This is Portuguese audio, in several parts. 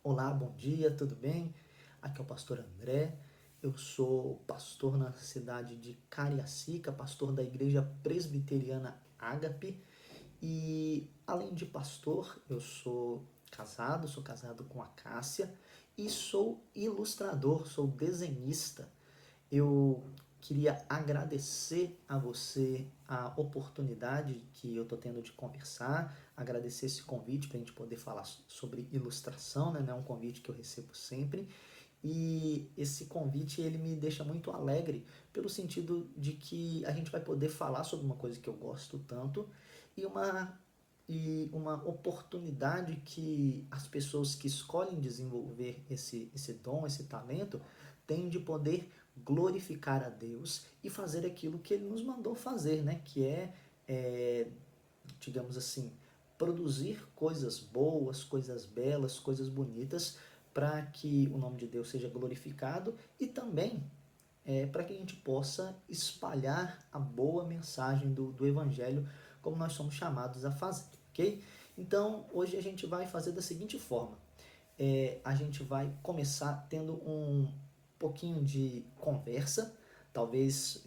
Olá, bom dia, tudo bem? Aqui é o pastor André. Eu sou pastor na cidade de Cariacica, pastor da Igreja Presbiteriana Ágape. E além de pastor, eu sou casado com a Cássia e sou ilustrador, sou desenhista. Eu queria agradecer a você a oportunidade que eu estou tendo de conversar, agradecer esse convite para a gente poder falar sobre ilustração, né? Não é um convite que eu recebo sempre. E esse convite ele me deixa muito alegre pelo sentido de que a gente vai poder falar sobre uma coisa que eu gosto tanto e uma oportunidade que as pessoas que escolhem desenvolver esse dom, esse talento, têm de poder glorificar a Deus e fazer aquilo que Ele nos mandou fazer, né? Que é digamos assim, produzir coisas boas, coisas belas, coisas bonitas, para que o nome de Deus seja glorificado e também para que a gente possa espalhar a boa mensagem do Evangelho, como nós somos chamados a fazer, ok? Então, hoje a gente vai fazer da seguinte forma: a gente vai começar tendo um pouquinho de conversa. Talvez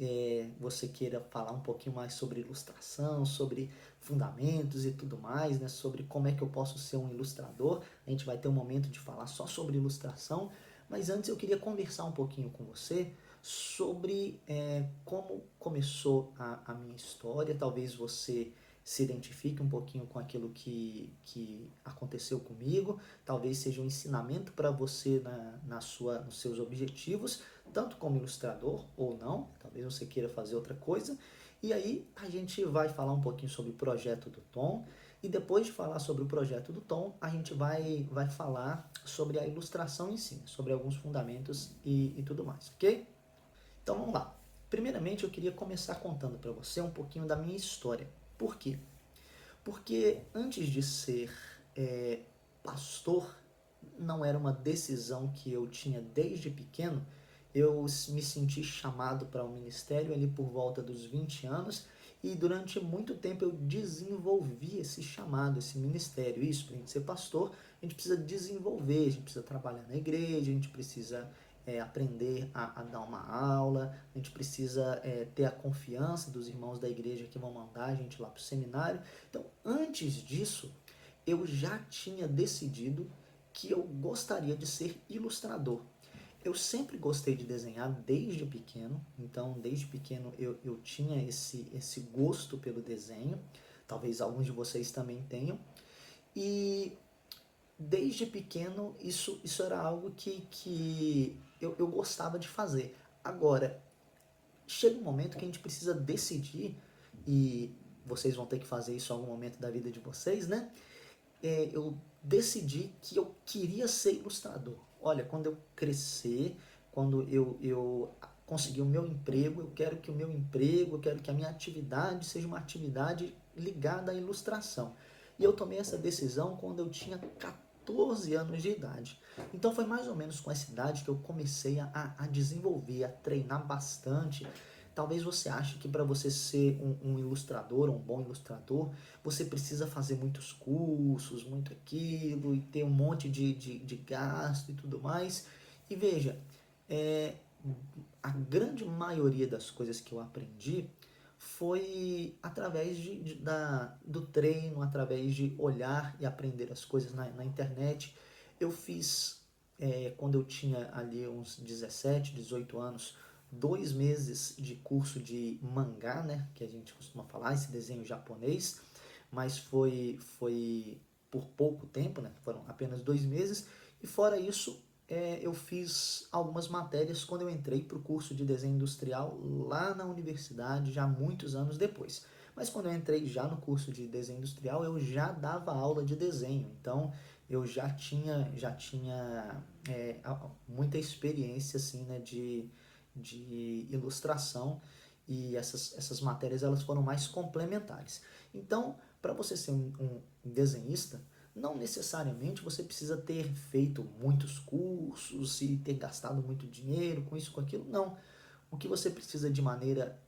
você queira falar um pouquinho mais sobre ilustração, sobre fundamentos e tudo mais, né? Sobre como é que eu posso ser um ilustrador. A gente vai ter um momento de falar só sobre ilustração, mas antes eu queria conversar um pouquinho com você sobre como começou a minha história. Talvez você se identifique um pouquinho com aquilo que aconteceu comigo, talvez seja um ensinamento para você nos seus objetivos, tanto como ilustrador ou não, talvez você queira fazer outra coisa. E aí a gente vai falar um pouquinho sobre o projeto do Tom, e depois de falar sobre o projeto do Tom, a gente vai falar sobre a ilustração em si, sobre alguns fundamentos e tudo mais, ok? Então vamos lá. Primeiramente eu queria começar contando para você um pouquinho da minha história. Por quê? Porque antes de ser pastor, não era uma decisão que eu tinha desde pequeno. Eu me senti chamado para o ministério ali por volta dos 20 anos e durante muito tempo eu desenvolvi esse chamado, esse ministério. Isso, para a gente ser pastor, a gente precisa desenvolver, a gente precisa trabalhar na igreja, a gente precisa aprender a dar uma aula, a gente precisa ter a confiança dos irmãos da igreja que vão mandar a gente lá para o seminário. Então, antes disso, eu já tinha decidido que eu gostaria de ser ilustrador. Eu sempre gostei de desenhar desde pequeno, então desde pequeno eu tinha esse gosto pelo desenho, talvez alguns de vocês também tenham, e desde pequeno isso era algo que eu gostava de fazer. Agora, chega um momento que a gente precisa decidir, e vocês vão ter que fazer isso em algum momento da vida de vocês, né? Eu decidi que eu queria ser ilustrador. Olha, quando eu crescer, quando eu conseguir o meu emprego, eu quero que o meu emprego, eu quero que a minha atividade seja uma atividade ligada à ilustração. E eu tomei essa decisão quando eu tinha 14 anos de idade. Então foi mais ou menos com essa idade que eu comecei a desenvolver, a treinar bastante. Talvez você ache que para você ser um ilustrador, um bom ilustrador, você precisa fazer muitos cursos, muito aquilo, e ter um monte de gasto e tudo mais. E veja, é, a grande maioria das coisas que eu aprendi foi através do treino, através de olhar e aprender as coisas na internet. Eu fiz, quando eu tinha ali uns 17, 18 anos, 2 meses de curso de mangá, né, que a gente costuma falar, esse desenho japonês, mas foi por pouco tempo, né, foram apenas 2 meses, e fora isso, eu fiz algumas matérias quando eu entrei para o curso de desenho industrial lá na universidade, já muitos anos depois. Mas quando eu entrei já no curso de desenho industrial, eu já dava aula de desenho, então eu já tinha muita experiência assim, né, de ilustração, e essas matérias elas foram mais complementares. Então, para você ser um desenhista, não necessariamente você precisa ter feito muitos cursos e ter gastado muito dinheiro com isso, com aquilo, não. O que você precisa de maneira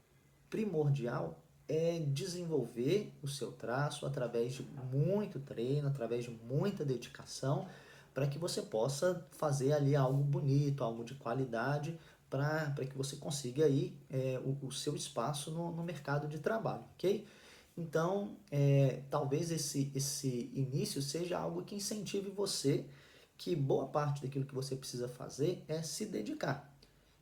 primordial é desenvolver o seu traço através de muito treino, através de muita dedicação, para que você possa fazer ali algo bonito, algo de qualidade, para que você consiga aí o seu espaço no mercado de trabalho, ok? Então, talvez esse início seja algo que incentive você, que boa parte daquilo que você precisa fazer é se dedicar.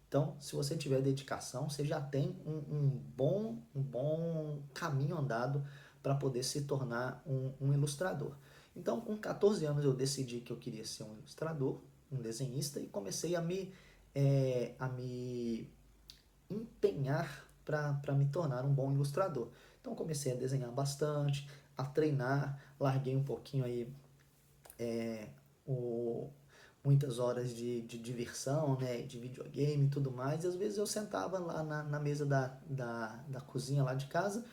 Então, se você tiver dedicação, você já tem um bom caminho andado para poder se tornar um ilustrador. Então, com 14 anos eu decidi que eu queria ser um ilustrador, um desenhista, e comecei a me empenhar para me tornar um bom ilustrador. Então, comecei a desenhar bastante, a treinar, larguei um pouquinho aí o, muitas horas de diversão, né, de videogame e tudo mais, e às vezes eu sentava lá na mesa da cozinha lá de casa,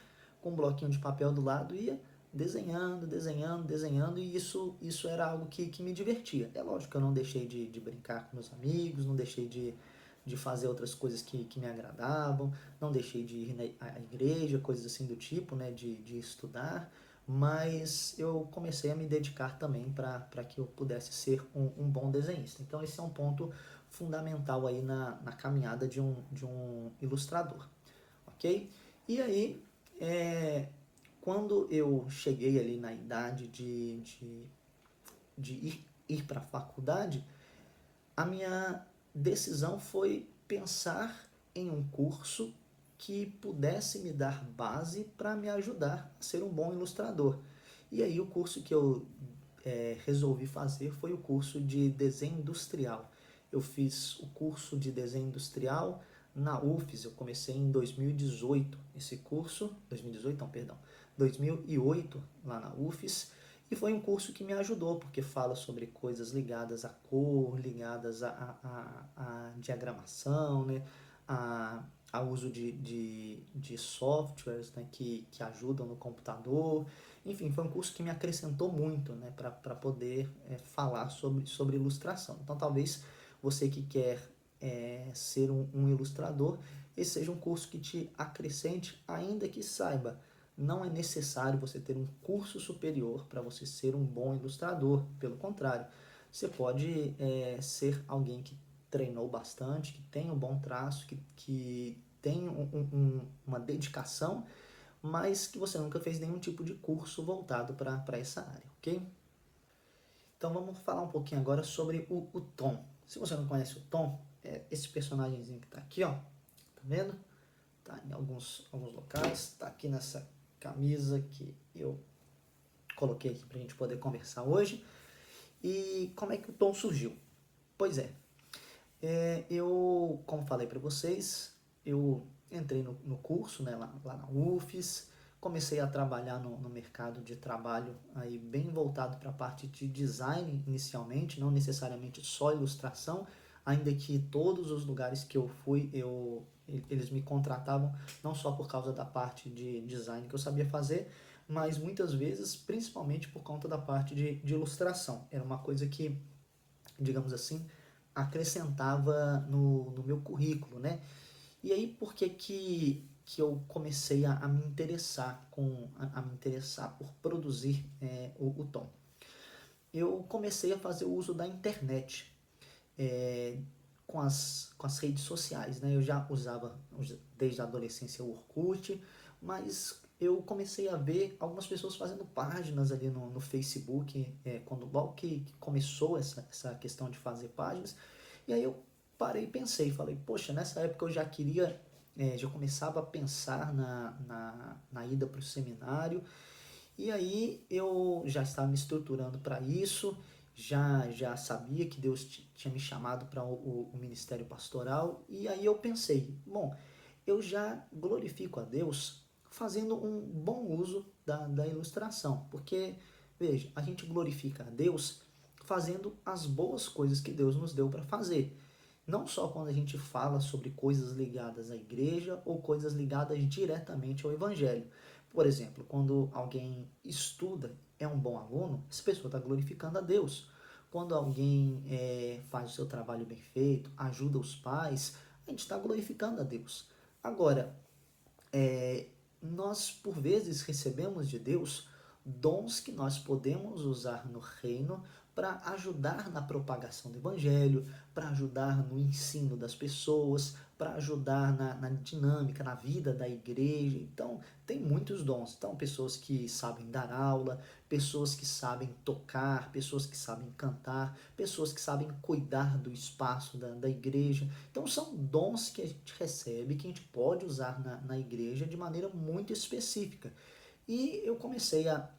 com um bloquinho de papel do lado, e ia desenhando, desenhando, desenhando, e isso era algo que me divertia. É lógico que eu não deixei de brincar com meus amigos, não deixei de fazer outras coisas que me agradavam, não deixei de ir à igreja, coisas assim do tipo, né, de estudar, mas eu comecei a me dedicar também para que eu pudesse ser um bom desenhista. Então esse é um ponto fundamental aí na caminhada de um ilustrador, ok? E aí, quando eu cheguei ali na idade de ir para a faculdade, a minha decisão foi pensar em um curso que pudesse me dar base para me ajudar a ser um bom ilustrador. E aí o curso que eu resolvi fazer foi o curso de desenho industrial. Eu fiz o curso de desenho industrial na UFES, eu comecei em 2018 esse curso, 2018 não, perdão, 2008 lá na UFES, e foi um curso que me ajudou, porque fala sobre coisas ligadas à cor, ligadas à diagramação, né? Ao uso de softwares, né? que ajudam no computador. Enfim, foi um curso que me acrescentou muito, né? para poder falar sobre ilustração. Então, talvez você que quer ser um ilustrador, esse seja um curso que te acrescente, ainda que saiba. Não é necessário você ter um curso superior para você ser um bom ilustrador. Pelo contrário, você pode ser alguém que treinou bastante, que tem um bom traço, que tem uma dedicação, mas que você nunca fez nenhum tipo de curso voltado para essa área, ok? Então vamos falar um pouquinho agora sobre o Tom. Se você não conhece o Tom, é esse personagemzinho que está aqui, ó, tá vendo? Tá em alguns locais, tá aqui nessa camisa que eu coloquei aqui para a gente poder conversar hoje. E como é que o Tom surgiu? Pois eu, como falei para vocês, eu entrei no curso, né, lá na UFES, comecei a trabalhar no mercado de trabalho aí bem voltado para a parte de design inicialmente, não necessariamente só ilustração, ainda que todos os lugares que eu fui, eles me contratavam não só por causa da parte de design que eu sabia fazer, mas muitas vezes, principalmente por conta da parte de ilustração. Era uma coisa que, digamos assim, acrescentava no meu currículo, né? E aí, por que eu comecei a me interessar a me interessar por produzir o Tom? Eu comecei a fazer o uso da internet com as redes sociais, né? Eu já usava desde a adolescência o Orkut, mas eu comecei a ver algumas pessoas fazendo páginas ali no Facebook, quando logo que começou essa questão de fazer páginas, e aí eu parei e pensei, falei, poxa, nessa época eu já queria, já começava a pensar na ida para o seminário, e aí eu já estava me estruturando para isso, já sabia que Deus tinha me chamado para o ministério pastoral, e aí eu pensei, bom, eu já glorifico a Deus fazendo um bom uso da ilustração, porque, veja, a gente glorifica a Deus fazendo as boas coisas que Deus nos deu para fazer. Não só quando a gente fala sobre coisas ligadas à igreja ou coisas ligadas diretamente ao evangelho. Por exemplo, quando alguém estuda, é um bom aluno, essa pessoa está glorificando a Deus. Quando alguém faz o seu trabalho bem feito, ajuda os pais, a gente está glorificando a Deus. Agora, nós por vezes recebemos de Deus dons que nós podemos usar no reino para ajudar na propagação do evangelho, para ajudar no ensino das pessoas, para ajudar na dinâmica, na vida da igreja. Então, tem muitos dons. Então, pessoas que sabem dar aula, pessoas que sabem tocar, pessoas que sabem cantar, pessoas que sabem cuidar do espaço da igreja. Então, são dons que a gente recebe, que a gente pode usar na igreja de maneira muito específica. E eu comecei a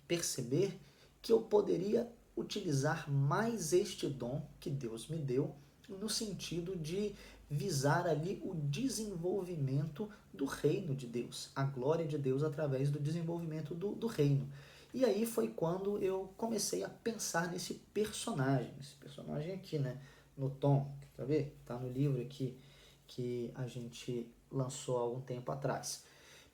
perceber que eu poderia utilizar mais este dom que Deus me deu no sentido de visar ali o desenvolvimento do reino de Deus, a glória de Deus através do desenvolvimento do reino. E aí foi quando eu comecei a pensar nesse personagem aqui, né, no Tom, quer ver? Tá no livro aqui que a gente lançou há algum tempo atrás.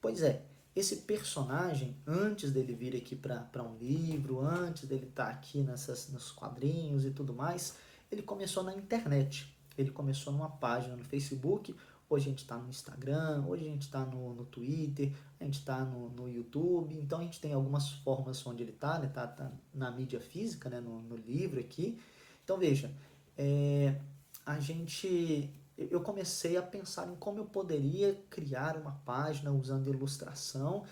Pois é, esse personagem, antes dele vir aqui para um livro, antes dele estar aqui nos quadrinhos e tudo mais, ele começou na internet. Ele começou numa página no Facebook, hoje a gente está no Instagram, hoje a gente está no Twitter, a gente está no YouTube, então a gente tem algumas formas onde ele está, né? Tá na mídia física, né? No livro aqui. Então veja, a gente eu comecei a pensar em como eu poderia criar uma página usando ilustração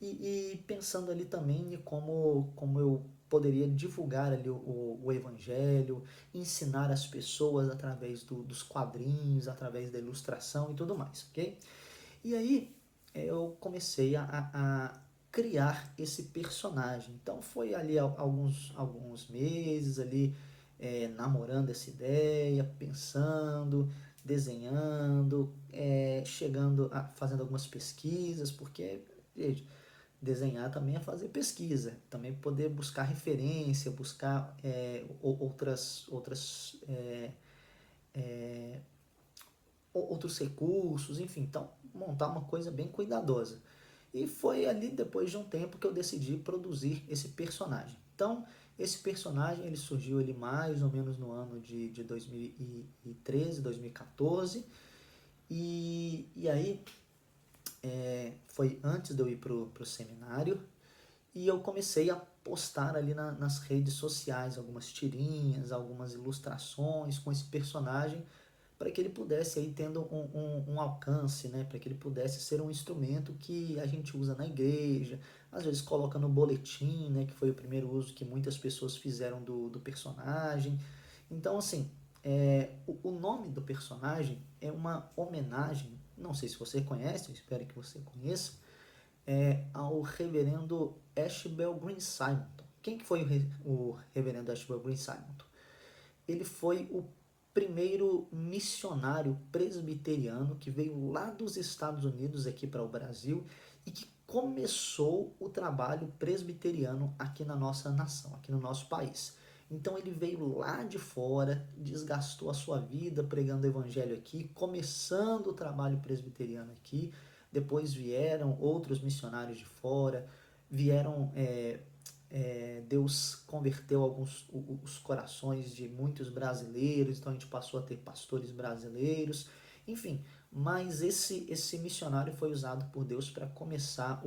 e pensando ali também em como eu poderia divulgar ali o evangelho, ensinar as pessoas através dos quadrinhos, através da ilustração e tudo mais, ok? E aí eu comecei a criar esse personagem. Então foi ali alguns meses ali namorando essa ideia, pensando, desenhando, fazendo algumas pesquisas, porque, gente, desenhar também é fazer pesquisa, também poder buscar referência, buscar outros recursos, enfim, então montar uma coisa bem cuidadosa. E foi ali depois de um tempo que eu decidi produzir esse personagem. Então, esse personagem ele surgiu ali mais ou menos no ano de 2013, 2014. E aí foi antes de eu ir pro seminário. E eu comecei a postar ali nas redes sociais algumas tirinhas, algumas ilustrações com esse personagem para que ele pudesse aí tendo um alcance, né? Para que ele pudesse ser um instrumento que a gente usa na igreja, às vezes coloca no boletim, né? Que foi o primeiro uso que muitas pessoas fizeram do personagem. Então, assim, o nome do personagem é uma homenagem, não sei se você conhece, eu espero que você conheça, ao reverendo Ashbel Green Simonton. Quem que foi o reverendo Ashbel Green Simonton? Ele foi o primeiro missionário presbiteriano que veio lá dos Estados Unidos aqui para o Brasil e que começou o trabalho presbiteriano aqui na nossa nação, aqui no nosso país. Então ele veio lá de fora, desgastou a sua vida pregando o evangelho aqui, começando o trabalho presbiteriano aqui. Depois vieram outros missionários de fora, vieram Deus converteu os corações de muitos brasileiros, então a gente passou a ter pastores brasileiros, enfim, mas esse missionário foi usado por Deus para começar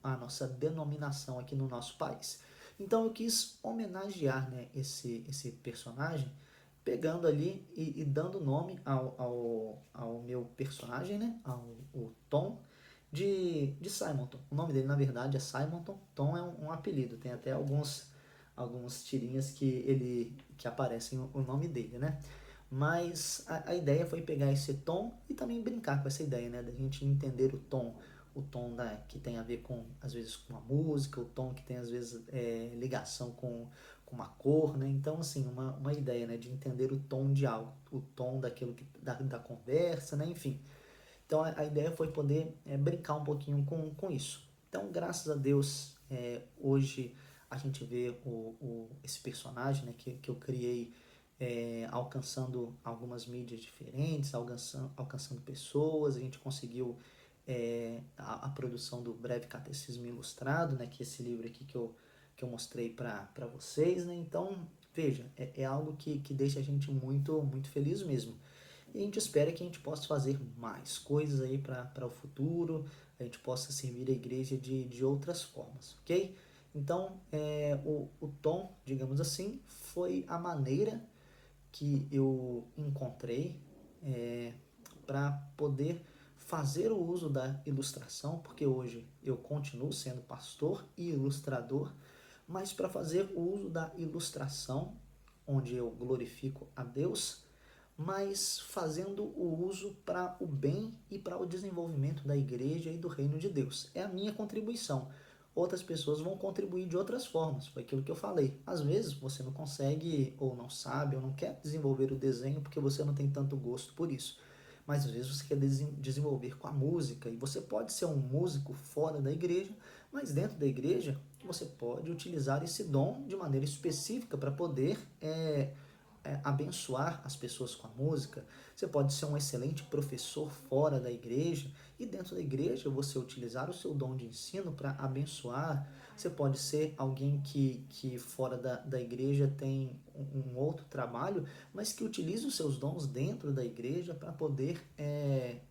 a nossa denominação aqui no nosso país. Então eu quis homenagear, né, esse personagem, pegando ali e dando nome ao meu personagem, né, ao Tom, de Simonton. O nome dele, na verdade, é Simonton. Tom é um apelido. Tem até algumas tirinhas que aparecem o nome dele, né? Mas a ideia foi pegar esse tom e também brincar com essa ideia, né? Da gente entender o tom que tem a ver com, às vezes, com a música, o tom que tem, às vezes, ligação com uma cor, né? Então, assim, uma ideia, né? De entender o tom de algo, o tom daquilo da conversa, né? Enfim. Então a ideia foi poder brincar um pouquinho com isso. Então, graças a Deus, hoje a gente vê esse personagem, né, que eu criei alcançando algumas mídias diferentes, alcançando pessoas. A gente conseguiu a produção do Breve Catecismo Ilustrado, né, que é esse livro aqui que eu mostrei para vocês. Né? Então, veja, é algo que deixa a gente muito, muito feliz mesmo. e a gente espera que a gente possa fazer mais coisas aí para o futuro, a gente possa servir a igreja de outras formas, ok? Então, o Tom, digamos assim, foi a maneira que eu encontrei para poder fazer o uso da ilustração, porque hoje eu continuo sendo pastor e ilustrador, mas para fazer o uso da ilustração, onde eu glorifico a Deus, mas fazendo o uso para o bem e para o desenvolvimento da igreja e do reino de Deus. É a minha contribuição. Outras pessoas vão contribuir de outras formas, foi aquilo que eu falei. Às vezes você não consegue, ou não sabe, ou não quer desenvolver o desenho porque você não tem tanto gosto por isso. Mas às vezes você quer desenvolver com a música, e você pode ser um músico fora da igreja, mas dentro da igreja você pode utilizar esse dom de maneira específica para poder abençoar as pessoas com a música. Você pode ser um excelente professor fora da igreja, e dentro da igreja você utilizar o seu dom de ensino para abençoar. Você pode ser alguém que fora da igreja tem um outro trabalho, mas que utiliza os seus dons dentro da igreja para poder,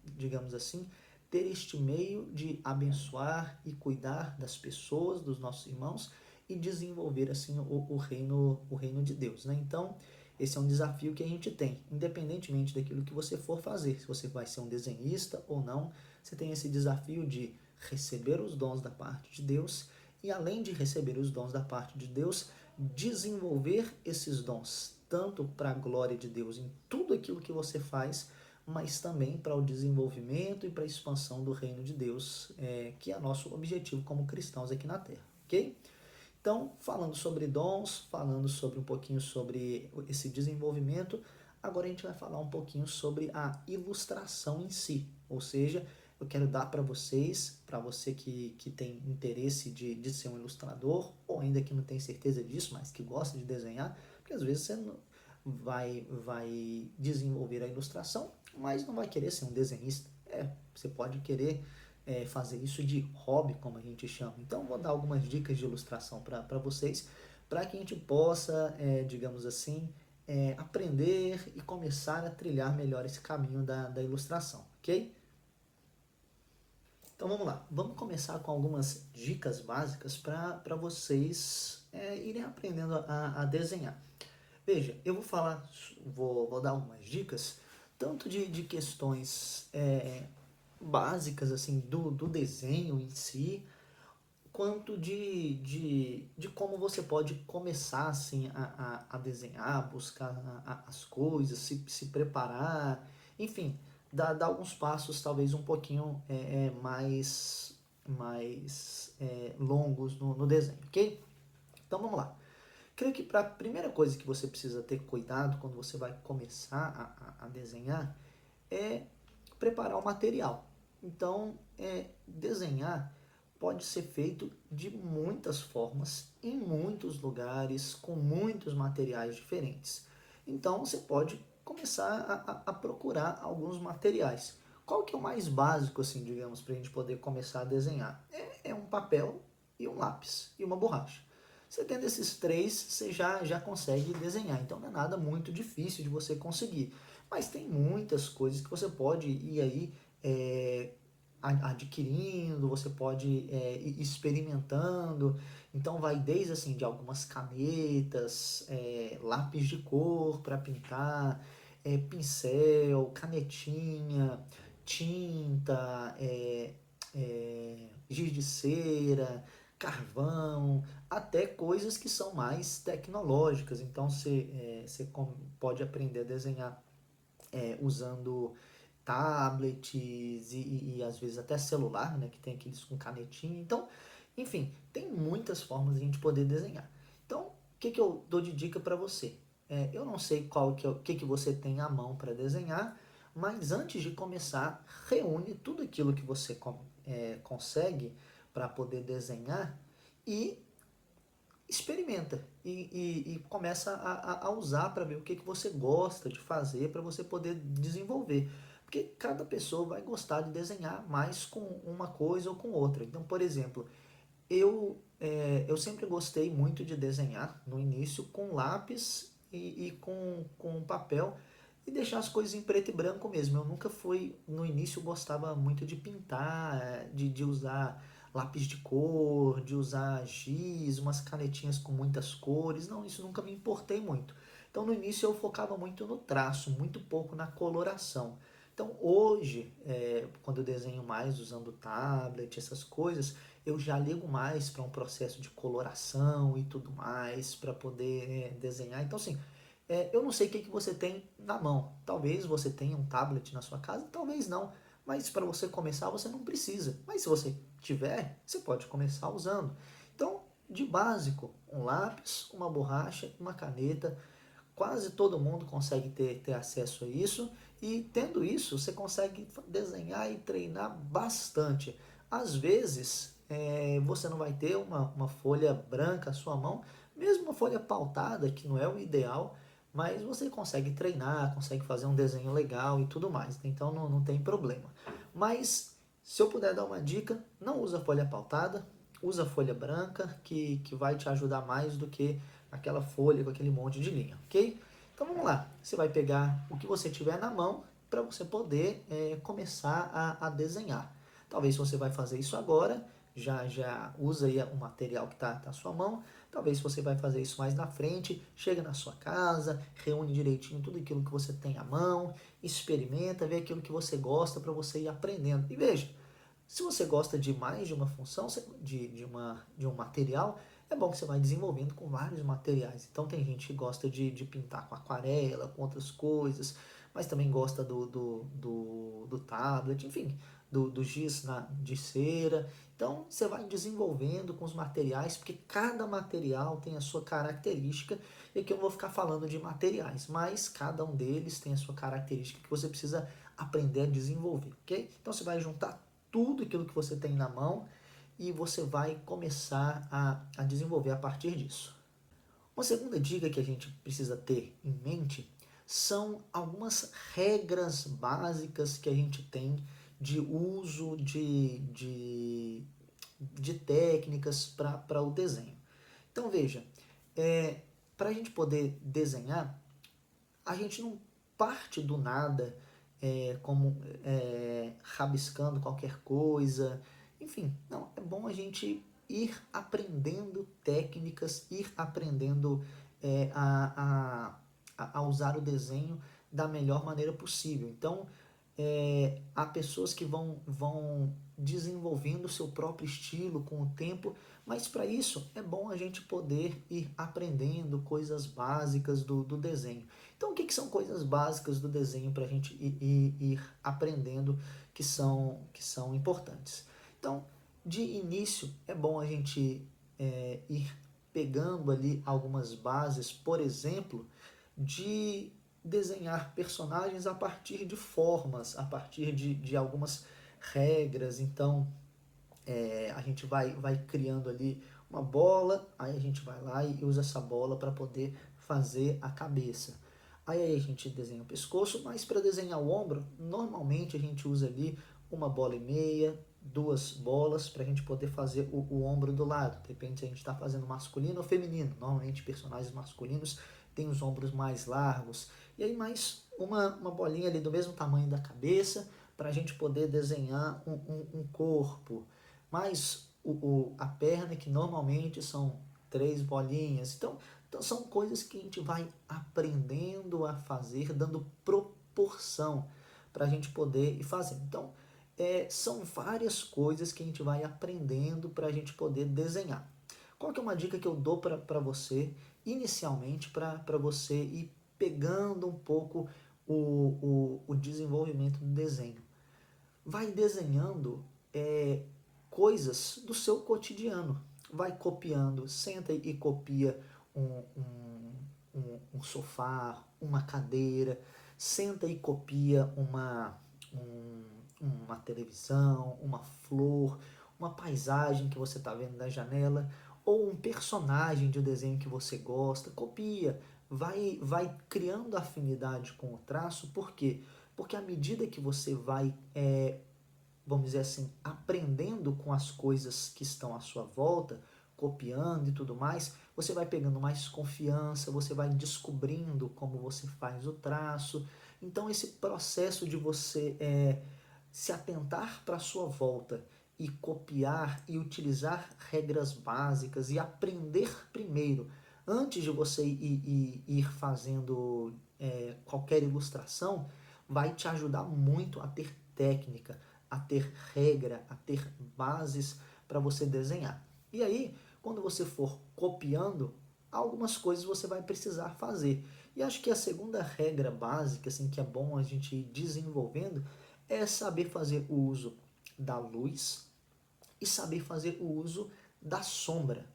digamos assim, ter este meio de abençoar e cuidar das pessoas, dos nossos irmãos, e desenvolver assim o reino de Deus, né? Então, esse é um desafio que a gente tem, independentemente daquilo que você for fazer. Se você vai ser um desenhista ou não, você tem esse desafio de receber os dons da parte de Deus e, além de receber os dons da parte de Deus, desenvolver esses dons, tanto para a glória de Deus em tudo aquilo que você faz, mas também para o desenvolvimento e para a expansão do reino de Deus, que é nosso objetivo como cristãos aqui na Terra, ok? Então, falando sobre dons, falando sobre um pouquinho sobre esse desenvolvimento, agora a gente vai falar um pouquinho sobre a ilustração em si. Ou seja, eu quero dar para vocês, para você que tem interesse de ser um ilustrador, ou ainda que não tem certeza disso, mas que gosta de desenhar, porque às vezes você não vai desenvolver a ilustração, mas não vai querer ser um desenhista. Você pode querer fazer isso de hobby, como a gente chama. Então, vou dar algumas dicas de ilustração para vocês, para que a gente possa, digamos assim, aprender e começar a trilhar melhor esse caminho da ilustração, ok? Então vamos lá, vamos começar com algumas dicas básicas para vocês irem aprendendo a desenhar. Veja, eu vou falar, vou dar algumas dicas, tanto de questões básicas assim do desenho em si, quanto de como você pode começar assim a desenhar, buscar as coisas, se preparar, enfim, dar alguns passos talvez um pouquinho mais longos no desenho, ok? Então vamos lá. Creio que para a primeira coisa que você precisa ter cuidado quando você vai começar a desenhar é preparar o material. Então, desenhar pode ser feito de muitas formas, em muitos lugares, com muitos materiais diferentes. Então, você pode começar a procurar alguns materiais. Qual que é o mais básico, assim, digamos, para a gente poder começar a desenhar? É um papel e um lápis e uma borracha. Você tendo esses três, você já consegue desenhar. Então não é nada muito difícil de você conseguir. Mas tem muitas coisas que você pode ir aí adquirindo, você pode ir experimentando. Então vai desde assim de algumas canetas, lápis de cor para pintar, pincel, canetinha, tinta, giz de cera, carvão, até coisas que são mais tecnológicas. Então você pode aprender a desenhar usando tablets e às vezes até celular, né, que tem aqueles com canetinha. Então, enfim, tem muitas formas de a gente poder desenhar. Então, o que eu dou de dica para você? Eu não sei o que você tem à mão para desenhar, mas antes de começar, reúne tudo aquilo que você consegue para poder desenhar e experimenta e começa a usar para ver o que você gosta de fazer para você poder desenvolver. Porque cada pessoa vai gostar de desenhar mais com uma coisa ou com outra. Então, por exemplo, eu sempre gostei muito de desenhar no início com lápis e com papel. e deixar as coisas em preto e branco mesmo. Eu nunca fui, no início eu gostava muito de pintar, de usar lápis de cor, de usar giz, umas canetinhas com muitas cores. Não, isso nunca me importei muito. Então no início eu focava muito no traço, muito pouco na coloração. Então hoje, quando eu desenho mais usando tablet, essas coisas, eu já ligo mais para um processo de coloração e tudo mais, para poder desenhar. Então assim, eu não sei o que você tem na mão. Talvez você tenha um tablet na sua casa, talvez não. Mas para você começar, você não precisa. Mas se você tiver, você pode começar usando. Então, de básico, um lápis, uma borracha, uma caneta. Quase todo mundo consegue ter acesso a isso. E tendo isso, você consegue desenhar e treinar bastante. Às vezes, você não vai ter uma folha branca à sua mão, mesmo uma folha pautada, que não é o ideal, mas você consegue treinar, consegue fazer um desenho legal e tudo mais. Então não tem problema. Mas se eu puder dar uma dica, não usa folha pautada, usa folha branca, que vai te ajudar mais do que aquela folha com aquele monte de linha, ok? Então vamos lá, você vai pegar o que você tiver na mão para você poder começar a desenhar. Talvez você vai fazer isso agora, já usa aí o material que está à sua mão. Talvez você vai fazer isso mais na frente, chega na sua casa, reúne direitinho tudo aquilo que você tem à mão, experimenta, vê aquilo que você gosta para você ir aprendendo. E veja, se você gosta de mais de uma função, de um material, é bom que você vai desenvolvendo com vários materiais. Então tem gente que gosta de pintar com aquarela, com outras coisas, mas também gosta do tablet, enfim, do giz de cera. Então você vai desenvolvendo com os materiais, porque cada material tem a sua característica, e aqui eu não vou ficar falando de materiais, mas cada um deles tem a sua característica que você precisa aprender a desenvolver, ok? Então você vai juntar tudo aquilo que você tem na mão e você vai começar a desenvolver a partir disso. Uma segunda dica que a gente precisa ter em mente são algumas regras básicas que a gente tem de uso de técnicas para o desenho. Então veja, para a gente poder desenhar, a gente não parte do nada, como rabiscando qualquer coisa. Enfim, não, é bom a gente ir aprendendo técnicas, ir aprendendo a usar o desenho da melhor maneira possível. Então, há pessoas que vão desenvolvendo o seu próprio estilo com o tempo, mas para isso é bom a gente poder ir aprendendo coisas básicas do desenho. Então, o que são coisas básicas do desenho para a gente ir aprendendo que são importantes? Então, de início, é bom a gente ir pegando ali algumas bases, por exemplo, de desenhar personagens a partir de formas, a partir de algumas regras. Então, a gente vai criando ali uma bola, aí a gente vai lá e usa essa bola para poder fazer a cabeça. Aí a gente desenha o pescoço, mas para desenhar o ombro, normalmente a gente usa ali uma bola e meia, duas bolas para a gente poder fazer o ombro do lado. Depende se a gente está fazendo masculino ou feminino. Normalmente personagens masculinos têm os ombros mais largos. E aí mais uma bolinha ali do mesmo tamanho da cabeça para a gente poder desenhar um corpo. Mais a perna, que normalmente são três bolinhas. Então são coisas que a gente vai aprendendo a fazer, dando proporção para a gente poder ir fazendo. Então, são várias coisas que a gente vai aprendendo para a gente poder desenhar. Qual que é uma dica que eu dou para você, inicialmente, para você ir pegando um pouco o desenvolvimento do desenho? Vai desenhando coisas do seu cotidiano. Vai copiando, senta e copia um sofá, uma cadeira, senta e copia uma televisão, uma flor, uma paisagem que você está vendo da janela, ou um personagem de um desenho que você gosta, copia, vai criando afinidade com o traço. Por quê? Porque à medida que você vai, vamos dizer assim, aprendendo com as coisas que estão à sua volta, copiando e tudo mais, você vai pegando mais confiança, você vai descobrindo como você faz o traço, Então esse processo de você se atentar para a sua volta e copiar e utilizar regras básicas e aprender primeiro, antes de você ir fazendo qualquer ilustração, vai te ajudar muito a ter técnica, a ter regra, a ter bases para você desenhar. E aí, quando você for copiando, algumas coisas você vai precisar fazer. E acho que a segunda regra básica, assim, que é bom a gente ir desenvolvendo, é saber fazer o uso da luz e saber fazer o uso da sombra.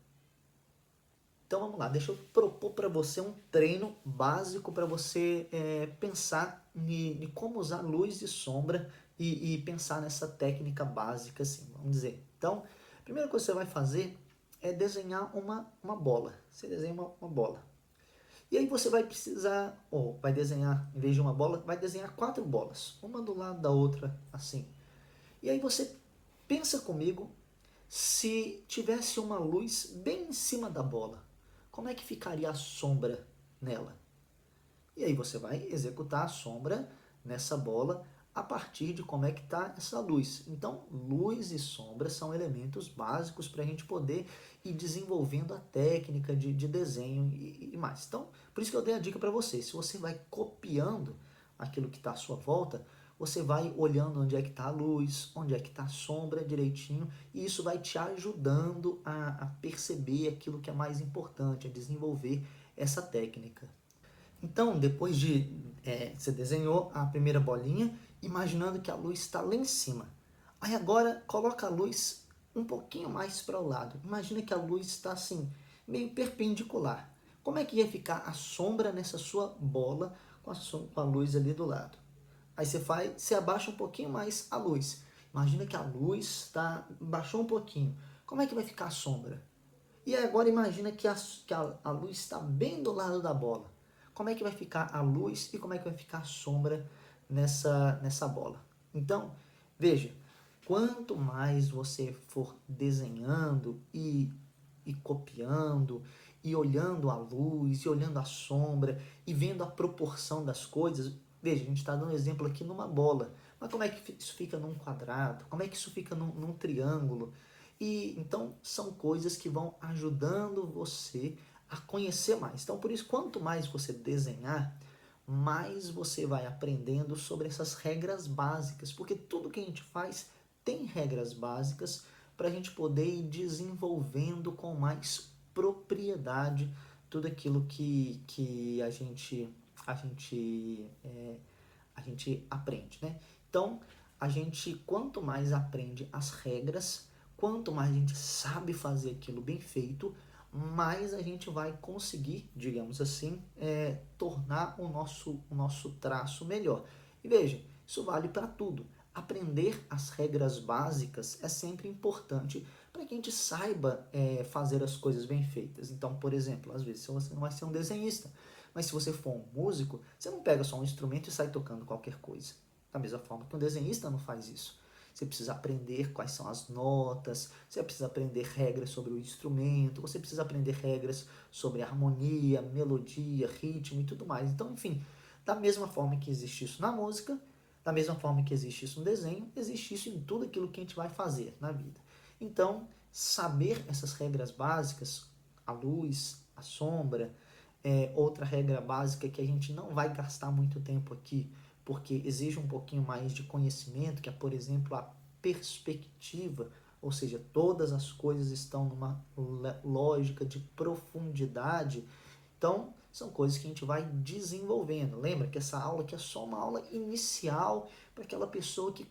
Então vamos lá, deixa eu propor para você um treino básico para você pensar em como usar luz e sombra e pensar nessa técnica básica, assim, vamos dizer. Então, a primeira coisa que você vai fazer é desenhar uma bola. Você desenha uma bola. E aí você vai precisar, ou vai desenhar, em vez de uma bola, vai desenhar 4 bolas, uma do lado da outra, assim. E aí você pensa comigo, se tivesse uma luz bem em cima da bola, como é que ficaria a sombra nela? E aí você vai executar a sombra nessa bola a partir de como é que está essa luz. Então, luz e sombra são elementos básicos para a gente poder ir desenvolvendo a técnica de desenho e mais. Então, por isso que eu dei a dica para você. Se você vai copiando aquilo que está à sua volta, você vai olhando onde é que está a luz, onde é que está a sombra direitinho, e isso vai te ajudando a perceber aquilo que é mais importante, a desenvolver essa técnica. Então, depois de você desenhou a primeira bolinha, imaginando que a luz está lá em cima. Aí agora coloca a luz um pouquinho mais para o lado. Imagina que a luz está assim, meio perpendicular. Como é que ia ficar a sombra nessa sua bola com a luz ali do lado? Aí você abaixa um pouquinho mais a luz. Imagina que a luz baixou um pouquinho. Como é que vai ficar a sombra? E agora imagina que a luz está bem do lado da bola. Como é que vai ficar a luz e como é que vai ficar a sombra nessa bola? Então, veja, quanto mais você for desenhando e copiando, e olhando a luz, e olhando a sombra, e vendo a proporção das coisas, veja, a gente está dando exemplo aqui numa bola, mas como é que isso fica num quadrado? Como é que isso fica num triângulo? E então são coisas que vão ajudando você a conhecer mais. Então, por isso, quanto mais você desenhar, mais você vai aprendendo sobre essas regras básicas, porque tudo que a gente faz tem regras básicas para a gente poder ir desenvolvendo com mais propriedade tudo aquilo que a gente aprende, né? Então, quanto mais aprende as regras, quanto mais a gente sabe fazer aquilo bem feito, mais a gente vai conseguir, digamos assim, tornar o nosso traço melhor. E veja, isso vale para tudo. Aprender as regras básicas é sempre importante para que a gente saiba fazer as coisas bem feitas. Então, por exemplo, às vezes você não vai ser um desenhista, mas se você for um músico, você não pega só um instrumento e sai tocando qualquer coisa. Da mesma forma que um desenhista não faz isso. Você precisa aprender quais são as notas, você precisa aprender regras sobre o instrumento, você precisa aprender regras sobre harmonia, melodia, ritmo e tudo mais. Então, enfim, da mesma forma que existe isso na música, da mesma forma que existe isso no desenho, existe isso em tudo aquilo que a gente vai fazer na vida. Então, saber essas regras básicas, a luz, a sombra, outra regra básica que a gente não vai gastar muito tempo aqui, porque exige um pouquinho mais de conhecimento, que é, por exemplo, a perspectiva, ou seja, todas as coisas estão numa lógica de profundidade. Então, são coisas que a gente vai desenvolvendo. Lembra que essa aula aqui é só uma aula inicial para aquela pessoa que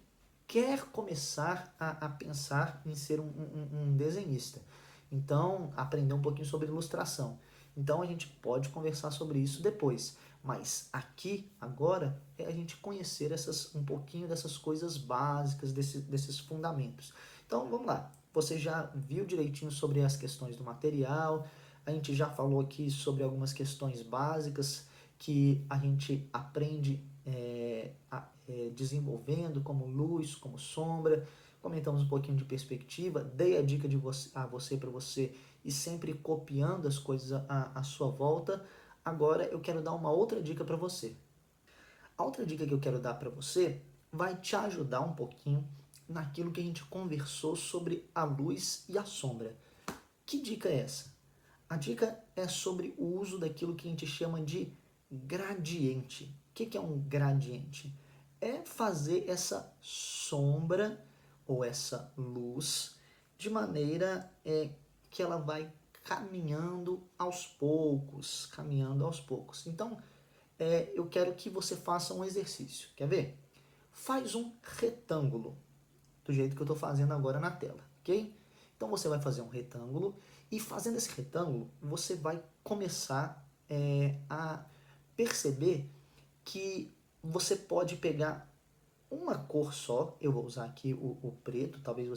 quer começar a pensar em ser um desenhista. Então, aprender um pouquinho sobre ilustração. Então, a gente pode conversar sobre isso depois. Mas aqui, agora, é a gente conhecer um pouquinho dessas coisas básicas, desses fundamentos. Então, vamos lá. Você já viu direitinho sobre as questões do material, a gente já falou aqui sobre algumas questões básicas que a gente aprende desenvolvendo, como luz, como sombra. Comentamos um pouquinho de perspectiva, dei a dica a você para você e sempre copiando as coisas à sua volta. Agora eu quero dar uma outra dica para você. A outra dica que eu quero dar para você vai te ajudar um pouquinho naquilo que a gente conversou sobre a luz e a sombra. Que dica é essa? A dica é sobre o uso daquilo que a gente chama de gradiente. O que é um gradiente? É fazer essa sombra ou essa luz de maneira que ela vai caminhando aos poucos, caminhando aos poucos. Então, eu quero que você faça um exercício. Quer ver? Faz um retângulo, do jeito que eu estou fazendo agora na tela, ok? Então você vai fazer um retângulo e fazendo esse retângulo você vai começar a perceber que você pode pegar uma cor só. Eu vou usar aqui o preto, talvez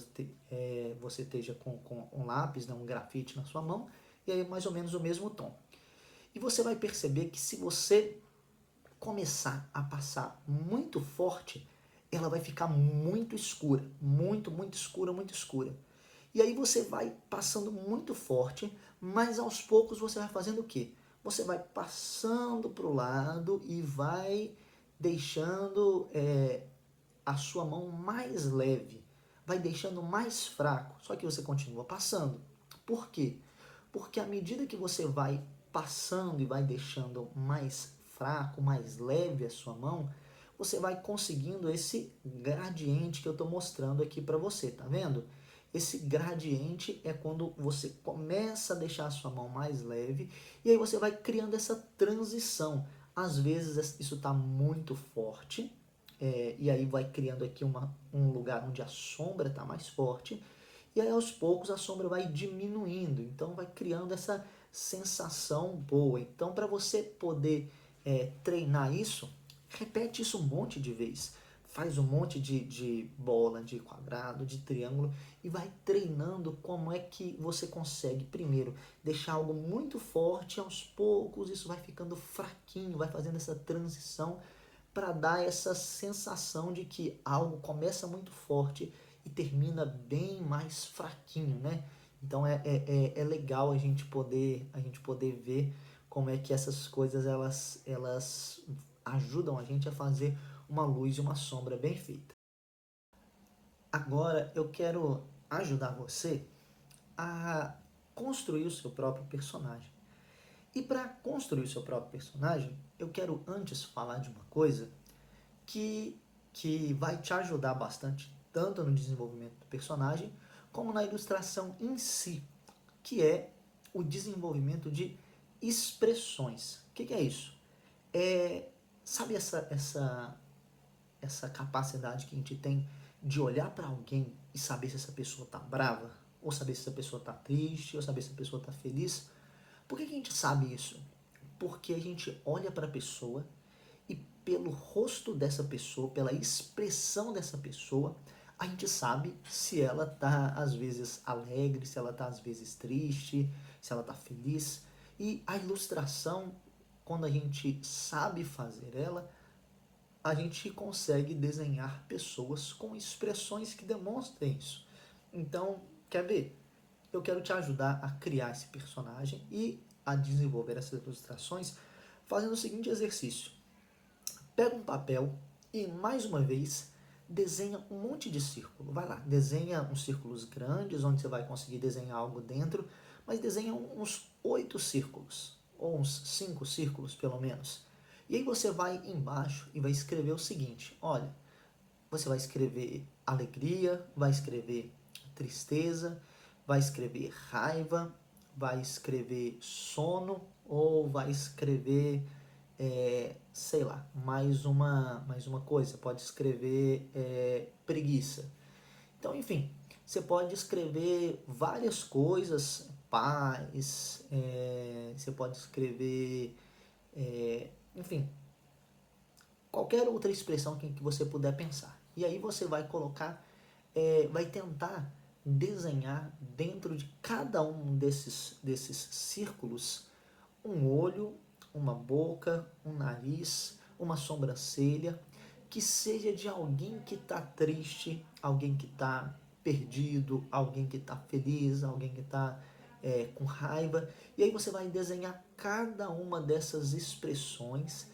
você esteja com um lápis, né, um grafite na sua mão, e aí mais ou menos o mesmo tom. E você vai perceber que se você começar a passar muito forte, ela vai ficar muito escura, muito escura, muito escura. E aí você vai passando muito forte, mas aos poucos você vai fazendo o quê? Você vai passando para o lado e vai deixando a sua mão mais leve, vai deixando mais fraco, só que você continua passando. Por quê? Porque à medida que você vai passando e vai deixando mais fraco, mais leve a sua mão, você vai conseguindo esse gradiente que eu estou mostrando aqui para você, tá vendo? Esse gradiente é quando você começa a deixar a sua mão mais leve e aí você vai criando essa transição. Às vezes isso está muito forte, e aí vai criando aqui um lugar onde a sombra está mais forte, e aí aos poucos a sombra vai diminuindo, então vai criando essa sensação boa. Então, para você poder treinar isso, repete isso um monte de vezes. Faz um monte de bola, de quadrado, de triângulo e vai treinando como é que você consegue, primeiro, deixar algo muito forte, aos poucos isso vai ficando fraquinho, vai fazendo essa transição para dar essa sensação de que algo começa muito forte e termina bem mais fraquinho, né? Então é legal a gente poder ver como é que essas coisas elas ajudam a gente a fazer uma luz e uma sombra bem feita. Agora eu quero ajudar você a construir o seu próprio personagem. E para construir o seu próprio personagem, eu quero antes falar de uma coisa que, que vai te ajudar bastante, tanto no desenvolvimento do personagem, como na ilustração em si, que é o desenvolvimento de expressões. O que é isso? Sabe essa capacidade que a gente tem de olhar para alguém e saber se essa pessoa está brava, ou saber se essa pessoa está triste, ou saber se a pessoa está feliz? Por que a gente sabe isso? Porque a gente olha para a pessoa e pelo rosto dessa pessoa, pela expressão dessa pessoa, a gente sabe se ela tá às vezes alegre, se ela tá às vezes triste, se ela tá feliz. E a ilustração, quando a gente sabe fazer ela, a gente consegue desenhar pessoas com expressões que demonstrem isso. Então, quer ver? Eu quero te ajudar a criar esse personagem e a desenvolver essas ilustrações fazendo o seguinte exercício. Pega um papel e, mais uma vez, desenha um monte de círculo. Vai lá, desenha uns círculos grandes, onde você vai conseguir desenhar algo dentro, mas desenha uns 8 círculos, ou uns 5 círculos pelo menos. E aí você vai embaixo e vai escrever o seguinte, olha, você vai escrever alegria, vai escrever tristeza, vai escrever raiva, vai escrever sono, ou vai escrever sei lá, mais uma coisa. Você pode escrever preguiça. Então, enfim, você pode escrever várias coisas, paz, você pode escrever, enfim, qualquer outra expressão que você puder pensar. E aí você vai colocar, vai tentar desenhar dentro de cada um desses círculos um olho, uma boca, um nariz, uma sobrancelha, que seja de alguém que está triste, alguém que está perdido, alguém que está feliz, alguém que está com raiva. E aí você vai desenhar cada uma dessas expressões,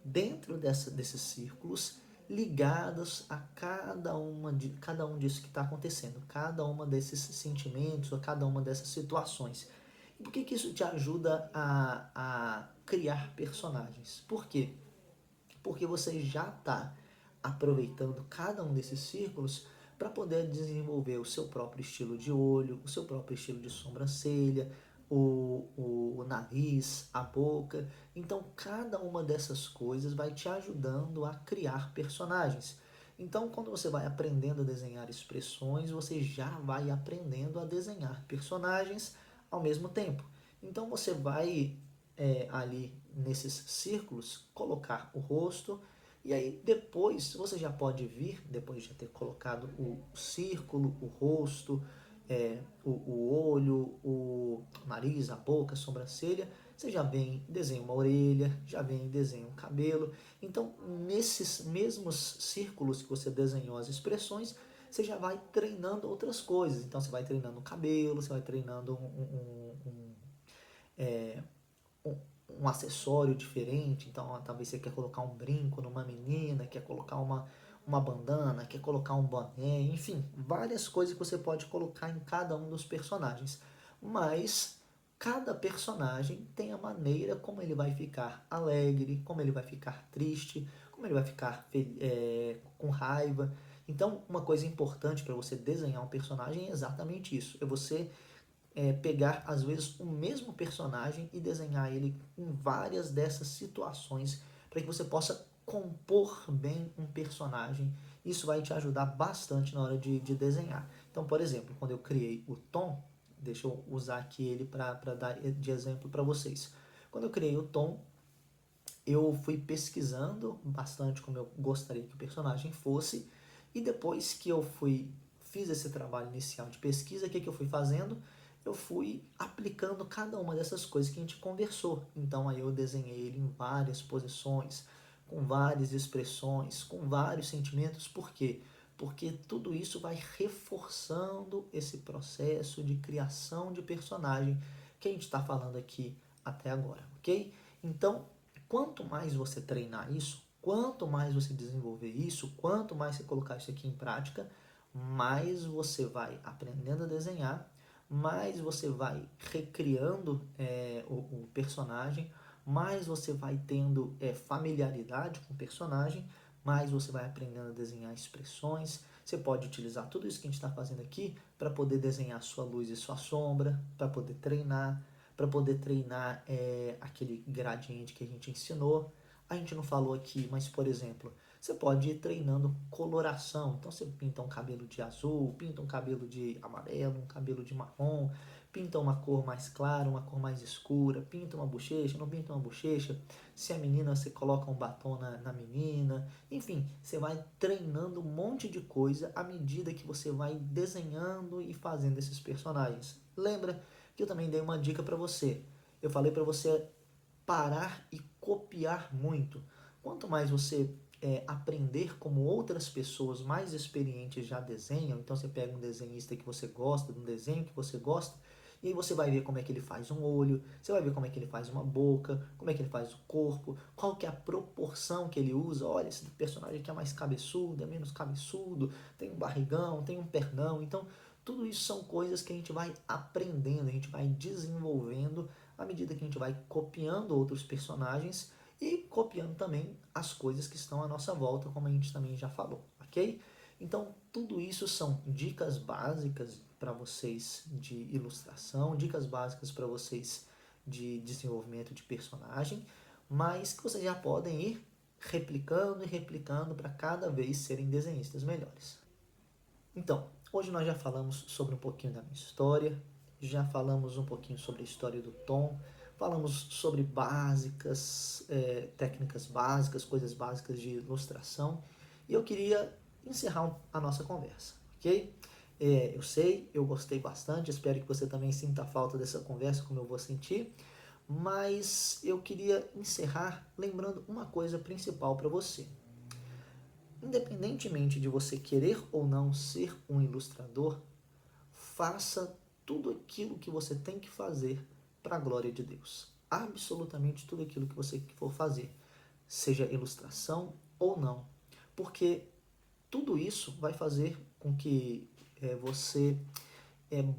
dentro desses círculos, ligados a cada um disso que está acontecendo, cada uma desses sentimentos, ou cada uma dessas situações. E por que isso te ajuda a criar personagens? Por quê? Porque você já está aproveitando cada um desses círculos para poder desenvolver o seu próprio estilo de olho, o seu próprio estilo de sobrancelha, o nariz, a boca. Então, cada uma dessas coisas vai te ajudando a criar personagens. Então, quando você vai aprendendo a desenhar expressões, você já vai aprendendo a desenhar personagens ao mesmo tempo. Então, você vai ali nesses círculos colocar o rosto, e aí depois você já pode vir, depois de ter colocado o círculo, o rosto, o olho, o nariz, a boca, a sobrancelha, você já vem desenha uma orelha, já vem desenha um cabelo. Então, nesses mesmos círculos que você desenhou as expressões, você já vai treinando outras coisas. Então, você vai treinando o cabelo, você vai treinando um acessório diferente. Então, talvez você quer colocar um brinco numa menina, quer colocar uma bandana, quer colocar um boné, enfim, várias coisas que você pode colocar em cada um dos personagens. Mas cada personagem tem a maneira como ele vai ficar alegre, como ele vai ficar triste, como ele vai ficar com raiva. Então, uma coisa importante para você desenhar um personagem é exatamente isso. É você pegar, às vezes, o mesmo personagem e desenhar ele em várias dessas situações para que você possa compor bem um personagem. Isso vai te ajudar bastante na hora de desenhar. Então, por exemplo, quando eu criei o Tom, deixa eu usar aqui ele para dar de exemplo para vocês. Quando eu criei o Tom, eu fui pesquisando bastante como eu gostaria que o personagem fosse, e depois que eu fiz esse trabalho inicial de pesquisa, o que eu fui fazendo? Eu fui aplicando cada uma dessas coisas que a gente conversou. Então aí eu desenhei ele em várias posições, com várias expressões, com vários sentimentos. Por quê? Porque tudo isso vai reforçando esse processo de criação de personagem que a gente está falando aqui até agora, ok? Então, quanto mais você treinar isso, quanto mais você desenvolver isso, quanto mais você colocar isso aqui em prática, mais você vai aprendendo a desenhar, mais você vai recriando o personagem, mais você vai tendo familiaridade com o personagem, mais você vai aprendendo a desenhar expressões. Você pode utilizar tudo isso que a gente está fazendo aqui para poder desenhar sua luz e sua sombra, para poder treinar aquele gradiente que a gente ensinou. A gente não falou aqui, mas, por exemplo, você pode ir treinando coloração. Então, você pinta um cabelo de azul, pinta um cabelo de amarelo, um cabelo de marrom, pinta uma cor mais clara, uma cor mais escura, pinta uma bochecha, não pinta uma bochecha. Se é menina, você coloca um batom na menina. Enfim, você vai treinando um monte de coisa à medida que você vai desenhando e fazendo esses personagens. Lembra que eu também dei uma dica para você. Eu falei para você parar e copiar muito. Quanto mais você aprender como outras pessoas mais experientes já desenham, então você pega um desenhista que você gosta, de um desenho que você gosta, e aí você vai ver como é que ele faz um olho, você vai ver como é que ele faz uma boca, como é que ele faz o corpo, qual que é a proporção que ele usa. Olha, esse personagem aqui é mais cabeçudo, é menos cabeçudo, tem um barrigão, tem um pernão. Então, tudo isso são coisas que a gente vai aprendendo, a gente vai desenvolvendo à medida que a gente vai copiando outros personagens e copiando também as coisas que estão à nossa volta, como a gente também já falou, ok? Então, tudo isso são dicas básicas para vocês de ilustração, dicas básicas para vocês de desenvolvimento de personagem, mas que vocês já podem ir replicando e replicando para cada vez serem desenhistas melhores. Então, hoje nós já falamos sobre um pouquinho da minha história, já falamos um pouquinho sobre a história do Tom, falamos sobre técnicas básicas, coisas básicas de ilustração, e eu queria encerrar a nossa conversa, ok? Eu sei, eu gostei bastante, espero que você também sinta falta dessa conversa como eu vou sentir, mas eu queria encerrar lembrando uma coisa principal para você. Independentemente de você querer ou não ser um ilustrador, faça tudo aquilo que você tem que fazer para a glória de Deus. Absolutamente tudo aquilo que você for fazer. seja ilustração ou não, porque tudo isso vai fazer com que você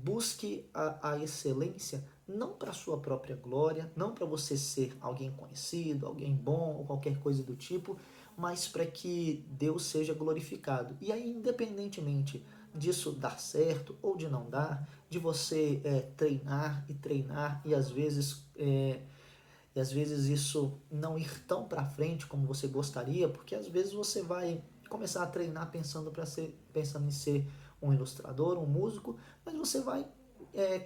busque a excelência não para a sua própria glória, não para você ser alguém conhecido, alguém bom ou qualquer coisa do tipo, mas para que Deus seja glorificado. E aí, independentemente disso dar certo ou de não dar, de você treinar e treinar e às vezes isso não ir tão para frente como você gostaria, porque às vezes você vai começar a treinar pensando em ser um ilustrador, um músico, mas você vai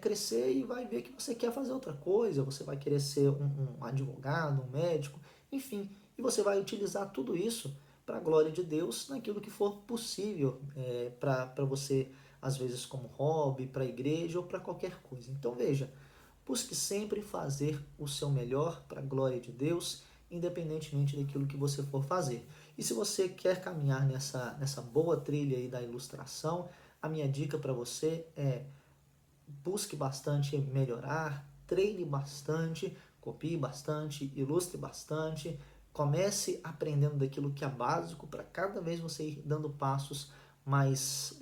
crescer e vai ver que você quer fazer outra coisa, você vai querer ser um advogado, um médico, enfim, e você vai utilizar tudo isso para a glória de Deus naquilo que for possível para você, às vezes como hobby, para a igreja ou para qualquer coisa. Então veja, busque sempre fazer o seu melhor para a glória de Deus, independentemente daquilo que você for fazer. E se você quer caminhar nessa boa trilha aí da ilustração, a minha dica para você é busque bastante melhorar, treine bastante, copie bastante, ilustre bastante, comece aprendendo daquilo que é básico para cada vez você ir dando passos mais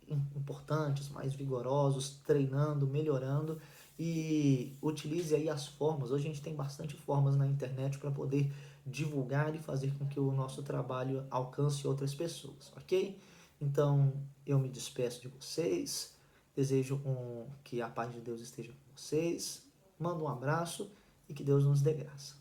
importantes, mais vigorosos, treinando, melhorando e utilize aí as formas. Hoje a gente tem bastante formas na internet para poder divulgar e fazer com que o nosso trabalho alcance outras pessoas, ok? Então eu me despeço de vocês, desejo que a paz de Deus esteja com vocês, mando um abraço e que Deus nos dê graça.